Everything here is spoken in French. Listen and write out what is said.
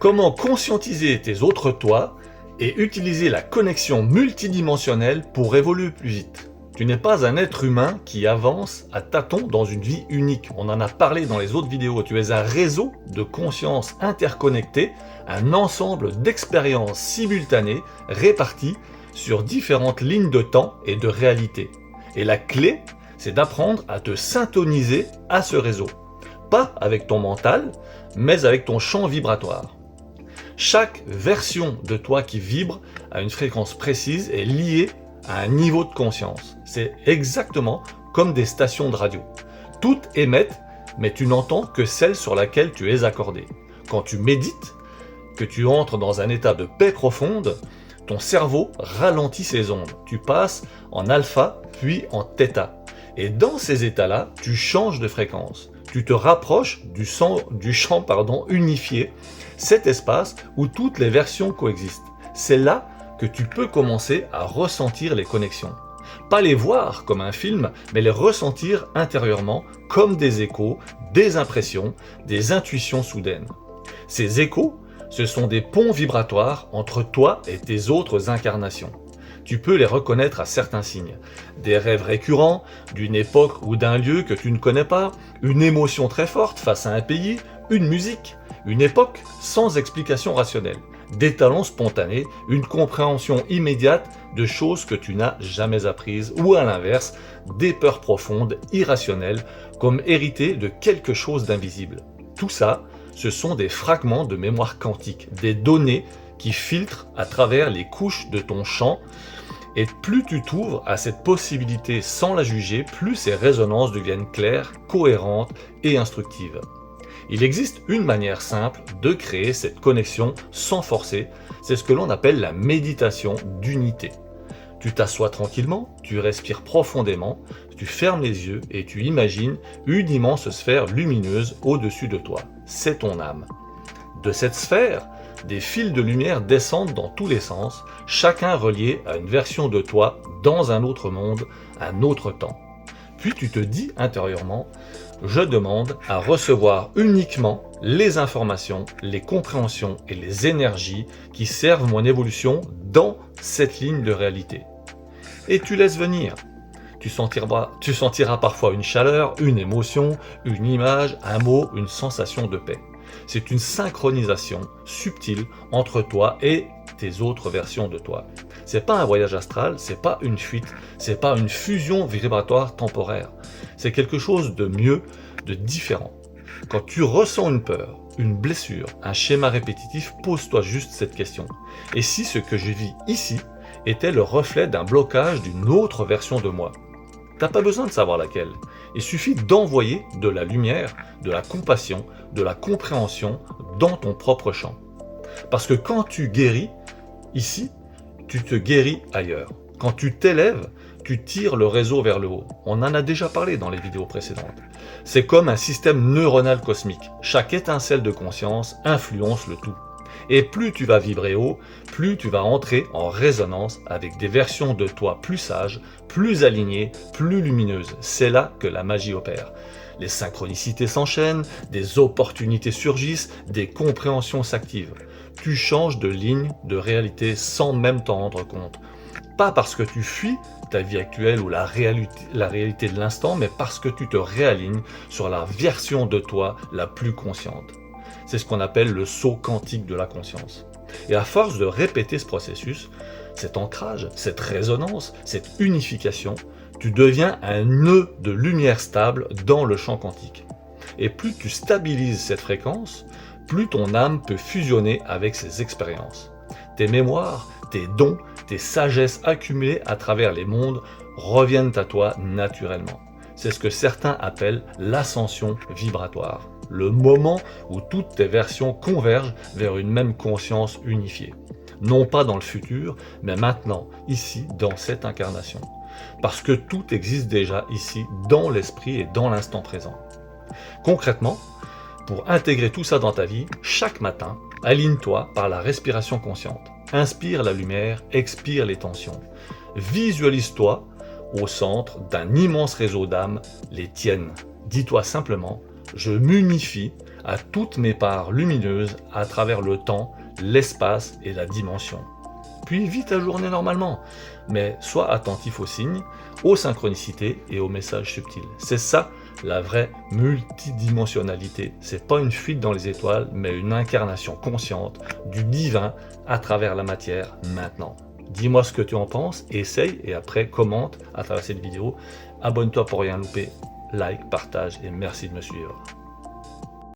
Comment conscientiser tes autres toi et utiliser la connexion multidimensionnelle pour évoluer plus vite. Tu n'es pas un être humain qui avance à tâtons dans une vie unique. On en a parlé dans les autres vidéos. Tu es un réseau de conscience interconnectées, un ensemble d'expériences simultanées réparties sur différentes lignes de temps et de réalité. Et la clé, c'est d'apprendre à te syntoniser à ce réseau. Pas avec ton mental, mais avec ton champ vibratoire. Chaque version de toi qui vibre à une fréquence précise est liée à un niveau de conscience. C'est exactement comme des stations de radio. Toutes émettent, mais tu n'entends que celle sur laquelle tu es accordé. Quand tu médites, que tu entres dans un état de paix profonde, ton cerveau ralentit ses ondes. Tu passes en alpha, puis en θ. Et dans ces états-là, tu changes de fréquence. Tu te rapproches du champ unifié, cet espace où toutes les versions coexistent. C'est là que tu peux commencer à ressentir les connexions. Pas les voir comme un film, mais les ressentir intérieurement comme des échos, des impressions, des intuitions soudaines. Ces échos, ce sont des ponts vibratoires entre toi et tes autres incarnations. Tu peux les reconnaître à certains signes. Des rêves récurrents, d'une époque ou d'un lieu que tu ne connais pas, une émotion très forte face à un pays, une musique, une époque sans explication rationnelle, des talents spontanés, une compréhension immédiate de choses que tu n'as jamais apprises, ou à l'inverse, des peurs profondes, irrationnelles, comme héritées de quelque chose d'invisible. Tout ça, ce sont des fragments de mémoire quantique, des données qui filtrent à travers les couches de ton champ. Et plus tu t'ouvres à cette possibilité sans la juger, plus ces résonances deviennent claires, cohérentes et instructives. Il existe une manière simple de créer cette connexion sans forcer, c'est ce que l'on appelle la méditation d'unité. Tu t'assois tranquillement, tu respires profondément, tu fermes les yeux et tu imagines une immense sphère lumineuse au-dessus de toi. C'est ton âme. De cette sphère, des fils de lumière descendent dans tous les sens, chacun relié à une version de toi dans un autre monde, un autre temps. Puis tu te dis intérieurement, je demande à recevoir uniquement les informations, les compréhensions et les énergies qui servent mon évolution dans cette ligne de réalité. Et tu laisses venir. Tu sentiras parfois une chaleur, une émotion, une image, un mot, une sensation de paix. C'est une synchronisation subtile entre toi et tes autres versions de toi. C'est pas un voyage astral, c'est pas une fuite, c'est pas une fusion vibratoire temporaire. C'est quelque chose de mieux, de différent. Quand tu ressens une peur, une blessure, un schéma répétitif, pose-toi juste cette question. Et si ce que je vis ici était le reflet d'un blocage d'une autre version de moi? T'as pas besoin de savoir laquelle. Il suffit d'envoyer de la lumière, de la compassion, de la compréhension dans ton propre champ. Parce que quand tu guéris ici, tu te guéris ailleurs. Quand tu t'élèves, tu tires le réseau vers le haut. On en a déjà parlé dans les vidéos précédentes. C'est comme un système neuronal cosmique. Chaque étincelle de conscience influence le tout. Et plus tu vas vibrer haut, plus tu vas entrer en résonance avec des versions de toi plus sages, plus alignées, plus lumineuses. C'est là que la magie opère. Les synchronicités s'enchaînent, des opportunités surgissent, des compréhensions s'activent. Tu changes de ligne de réalité sans même t'en rendre compte. Pas parce que tu fuis ta vie actuelle ou la réalité de l'instant, mais parce que tu te réalignes sur la version de toi la plus consciente. C'est ce qu'on appelle le saut quantique de la conscience. Et à force de répéter ce processus, cet ancrage, cette résonance, cette unification, tu deviens un nœud de lumière stable dans le champ quantique. Et plus tu stabilises cette fréquence, plus ton âme peut fusionner avec ses expériences. Tes mémoires, tes dons, tes sagesses accumulées à travers les mondes reviennent à toi naturellement. C'est ce que certains appellent l'ascension vibratoire. Le moment où toutes tes versions convergent vers une même conscience unifiée. Non pas dans le futur, mais maintenant, ici, dans cette incarnation. Parce que tout existe déjà ici, dans l'esprit et dans l'instant présent. Concrètement, pour intégrer tout ça dans ta vie, chaque matin, aligne-toi par la respiration consciente. Inspire la lumière, expire les tensions. Visualise-toi au centre d'un immense réseau d'âmes, les tiennes. Dis-toi simplement, Je m'unifie à toutes mes parts lumineuses à travers le temps, l'espace et la dimension. Puis vis ta journée normalement, mais sois attentif aux signes, aux synchronicités et aux messages subtils. C'est ça la vraie multidimensionnalité. C'est pas une fuite dans les étoiles, mais une incarnation consciente du divin à travers la matière maintenant. Dis-moi ce que tu en penses, essaye et après commente à travers cette vidéo. Abonne-toi pour rien louper, like, partage et merci de me suivre.